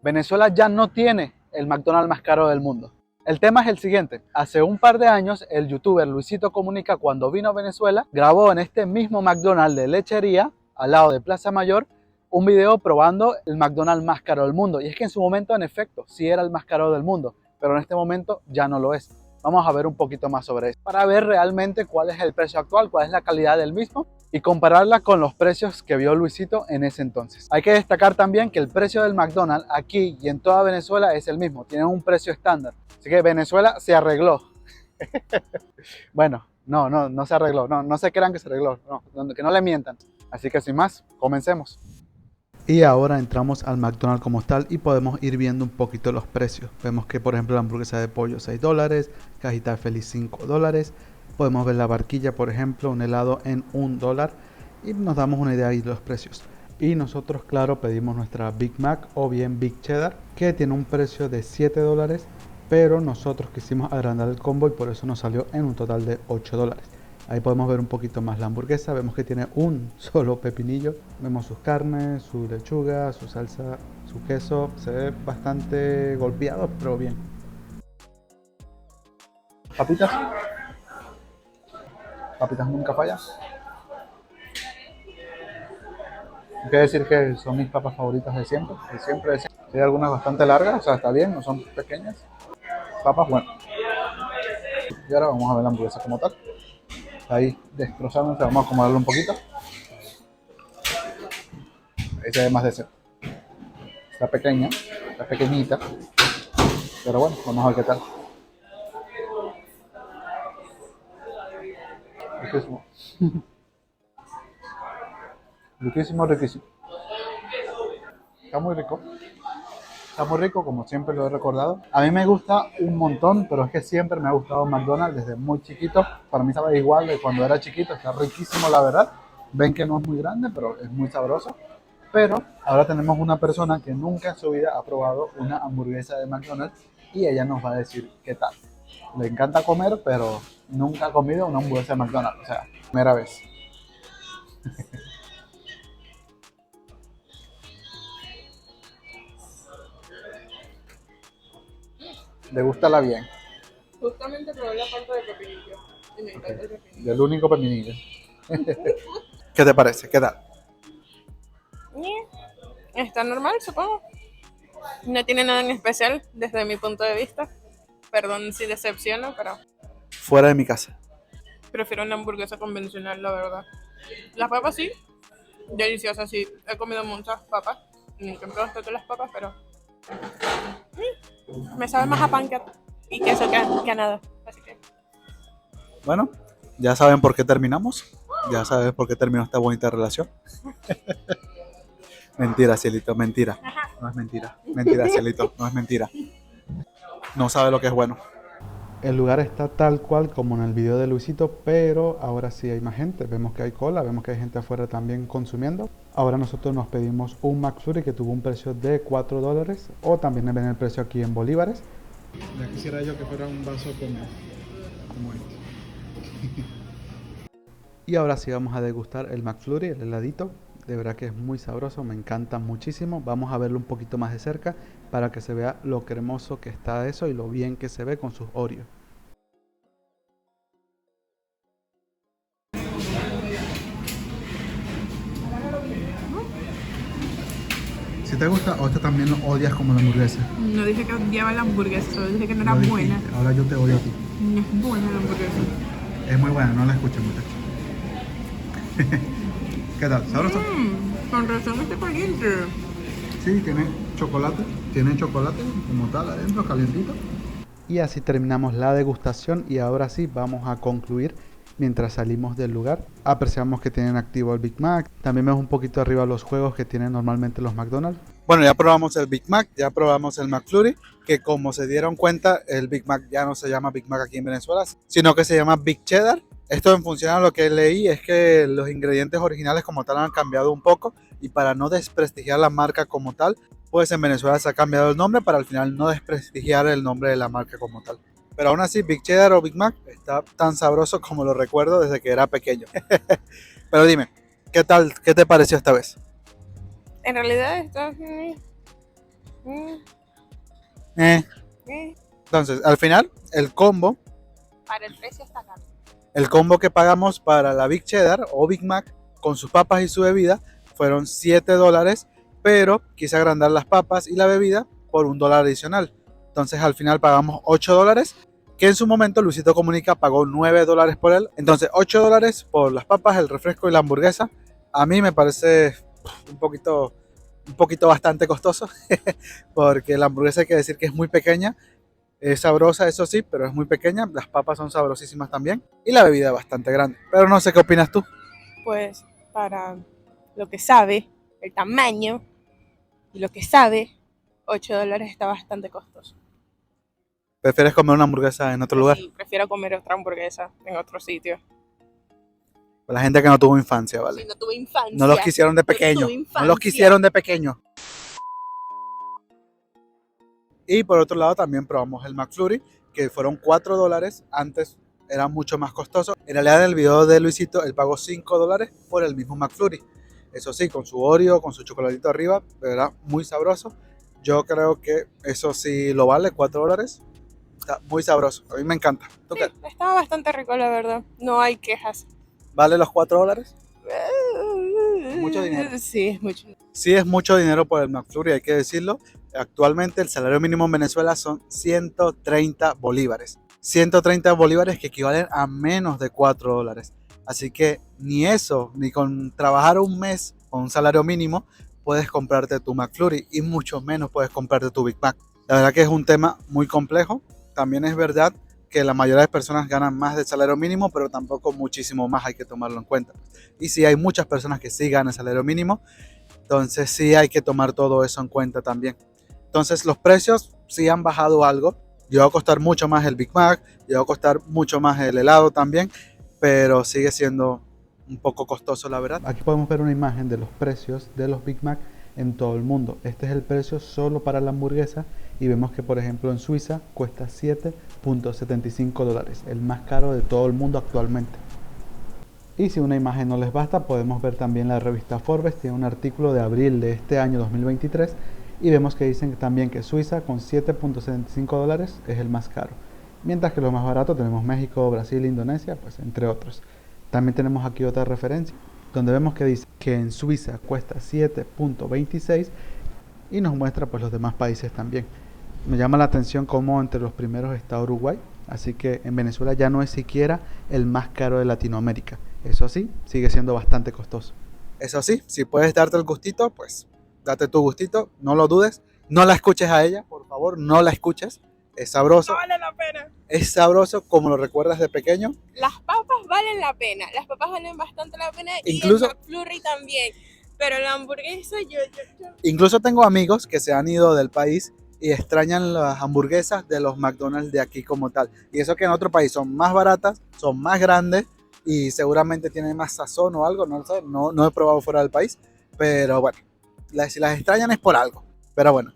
Venezuela ya no tiene el McDonald's más caro del mundo. El tema es el siguiente. Hace un par de años, el youtuber Luisito Comunica, cuando vino a Venezuela, grabó en este mismo McDonald's de lechería, al lado de Plaza Mayor, un video probando el McDonald's más caro del mundo. Y es que en su momento, en efecto, sí era el más caro del mundo, pero en este momento ya no lo es. Vamos a ver un poquito más sobre eso, para ver realmente cuál es el precio actual, cuál es la calidad del mismo y compararla con los precios que vio Luisito en ese entonces. Hay que destacar también que el precio del McDonald's aquí y en toda Venezuela es el mismo, tienen un precio estándar. Así que Venezuela se arregló. Bueno, no se arregló, no se crean que se arregló, no, que no le mientan. Así que sin más, comencemos. Y ahora entramos al McDonald's como tal y podemos ir viendo un poquito los precios. Vemos que por ejemplo la hamburguesa de pollo $6, cajita feliz $5. Podemos ver la barquilla, por ejemplo, un helado en $1 y nos damos una idea ahí de los precios. Y nosotros, claro, pedimos nuestra Big Mac o bien Big Cheddar, que tiene un precio de $7, pero nosotros quisimos agrandar el combo y por eso nos salió en un total de $8. Ahí podemos ver un poquito más la hamburguesa, vemos que tiene un solo pepinillo, vemos sus carnes, su lechuga, su salsa, su queso, se ve bastante golpeado, pero bien. Papitas, papitas nunca fallan. Hay que decir que son mis papas favoritas de siempre, de siempre, de siempre. Hay algunas bastante largas, o sea, está bien, no son pequeñas. Papas, bueno. Y ahora vamos a ver la hamburguesa como tal. Ahí destrozándose, vamos a acomodarlo un poquito. Ahí se ve más decente. Está pequeña, está pequeñita. Pero bueno, vamos a ver qué tal. Riquísimo. Riquísimo, riquísimo. Está muy rico. Está muy rico, como siempre lo he recordado. A mí me gusta un montón, pero es que siempre me ha gustado McDonald's desde muy chiquito. Para mí sabe igual de cuando era chiquito. Está riquísimo, la verdad. Ven que no es muy grande, pero es muy sabroso. Pero ahora tenemos una persona que nunca en su vida ha probado una hamburguesa de McDonald's y ella nos va a decir qué tal. Le encanta comer, pero nunca ha comido una hamburguesa de McDonald's. O sea, primera vez. Degústala bien. Justamente probé la parte de pepinillo y me encanta el pepinillo. Del único pepinillo. ¿Qué te parece? ¿Qué tal? Está normal, supongo. No tiene nada en especial desde mi punto de vista. Perdón si decepciono, pero Fuera de mi casa. prefiero una hamburguesa convencional, la verdad. Las papas sí, deliciosas, sí. He comido muchas papas. Nunca me gustan las papas, pero me sabe más a pan y queso que a nada. Así que Bueno, ya saben por qué terminamos. Ya saben por qué terminó esta bonita relación. Mentira, Cielito, mentira. No es mentira. Mentira, Cielito, no es mentira. No sabe lo que es bueno. El lugar está tal cual como en el video de Luisito, pero ahora sí hay más gente. Vemos que hay cola, vemos que hay gente afuera también consumiendo. Ahora nosotros nos pedimos un McFlurry que tuvo un precio de $4 o también ven el precio aquí en bolívares. Ya quisiera yo que fuera un vaso como este. Y ahora sí vamos a degustar el McFlurry, el heladito. De verdad que es muy sabroso, me encanta muchísimo. Vamos a verlo un poquito más de cerca para que se vea lo cremoso que está eso y lo bien que se ve con sus Oreos. Si te gusta o este también lo odias como la hamburguesa. no dije que odiaba la hamburguesa, solo dije que no era Lo buena. dijiste, ahora yo te odio a ti. No es buena la hamburguesa. Es muy buena, no la escuches muchacho. ¿Qué tal? ¿Sabroso? Con razón está caliente. Sí, tiene chocolate como tal adentro, calientito. Y así terminamos la degustación y ahora sí vamos a concluir mientras salimos del lugar. Apreciamos que tienen activo el Big Mac. También vemos un poquito arriba los juegos que tienen normalmente los McDonald's. Bueno, ya probamos el Big Mac, ya probamos el McFlurry, que como se dieron cuenta, el Big Mac ya no se llama Big Mac aquí en Venezuela, sino que se llama Big Cheddar. Esto en función a lo que leí es que los ingredientes originales como tal han cambiado un poco y para no desprestigiar la marca como tal, pues en Venezuela se ha cambiado el nombre para al final no desprestigiar el nombre de la marca como tal. Pero aún así, Big Cheddar o Big Mac está tan sabroso como lo recuerdo desde que era pequeño. Pero dime, ¿qué tal? ¿Qué te pareció esta vez? En realidad está Mm, Eh. eh. Entonces, al final, Para el precio está caro. el combo que pagamos para la Big Cheddar o Big Mac con sus papas y su bebida fueron $7, pero quise agrandar las papas y la bebida por $1 adicional. Entonces al final pagamos $8, que en su momento Luisito Comunica pagó $9 por él. Entonces $8 por las papas, el refresco y la hamburguesa. A mí me parece un poquito bastante costoso, porque la hamburguesa hay que decir que es muy pequeña. Es sabrosa, eso sí, pero es muy pequeña. Las papas son sabrosísimas también. Y la bebida bastante grande. Pero no sé qué opinas tú. Pues para lo que sabe, el tamaño y lo que sabe, $8 está bastante costoso. ¿Prefieres comer una hamburguesa en otro Pues lugar? sí, prefiero comer otra hamburguesa en otro sitio. Para la gente que no tuvo infancia, ¿vale? Si no tuve infancia. No los quisieron de pequeño. No los quisieron de pequeño. Y por otro lado también probamos el McFlurry, que fueron $4. Antes era mucho más costoso. En realidad en el video de Luisito él pagó $5 por el mismo McFlurry. Eso sí, con su Oreo, con su chocolatito arriba, era muy sabroso. Yo creo que eso sí lo vale, $4. Está muy sabroso, a mí me encanta. ¿Tú Sí, qué? estaba bastante rico, la verdad. No hay quejas. ¿Vale los $4? Mucho dinero. Sí, es mucho. Sí es mucho dinero por el McFlurry, hay que decirlo. Actualmente el salario mínimo en Venezuela son 130 bolívares. 130 bolívares que equivalen a menos de $4. Así que ni eso, ni con trabajar un mes con un salario mínimo, puedes comprarte tu McFlurry y mucho menos puedes comprarte tu Big Mac. La verdad que es un tema muy complejo. También es verdad que la mayoría de personas ganan más del salario mínimo, pero tampoco muchísimo más, hay que tomarlo en cuenta. Y sí hay muchas personas que sí ganan el salario mínimo, entonces sí hay que tomar todo eso en cuenta también. Entonces los precios sí han bajado algo. Llegó a costar mucho más el Big Mac, llegó a costar mucho más el helado también, pero sigue siendo un poco costoso, la verdad. Aquí podemos ver una imagen de los precios de los Big Mac en todo el mundo. Este es el precio solo para la hamburguesa y vemos que por ejemplo en Suiza cuesta $7.75, el más caro de todo el mundo actualmente. Y si una imagen no les basta, podemos ver también la revista Forbes, tiene un artículo de abril de este año 2023 y vemos que dicen también que Suiza con $7.75 es el más caro, mientras que los más baratos tenemos México, Brasil, Indonesia, pues entre otros. También tenemos aquí otra referencia donde vemos que dice que en Suiza cuesta 7.26 y nos muestra pues los demás países también. Me llama la atención cómo entre los primeros está Uruguay, así que en Venezuela ya no es siquiera el más caro de Latinoamérica. Eso sí, sigue siendo bastante costoso. Eso sí, si puedes darte el gustito, pues date tu gustito, no lo dudes, no la escuches a ella, por favor, no la escuches. Es sabroso, No vale la pena. es sabroso como lo recuerdas de pequeño. Las papas valen la pena. Las papas valen bastante la pena. Incluso- Y el McFlurry también. Pero la hamburguesa, yo. Incluso tengo amigos que se han ido del país y extrañan las hamburguesas de los McDonald's de aquí como tal. Y eso que en otro país son más baratas, son más grandes y seguramente tienen más sazón o algo, no lo sé, no he probado fuera del país, pero bueno, si las extrañan es por algo. Pero bueno,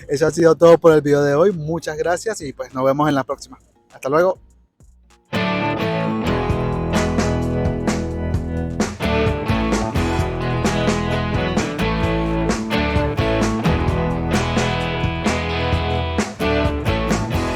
eso ha sido todo por el video de hoy, muchas gracias y pues nos vemos en la próxima. Hasta luego.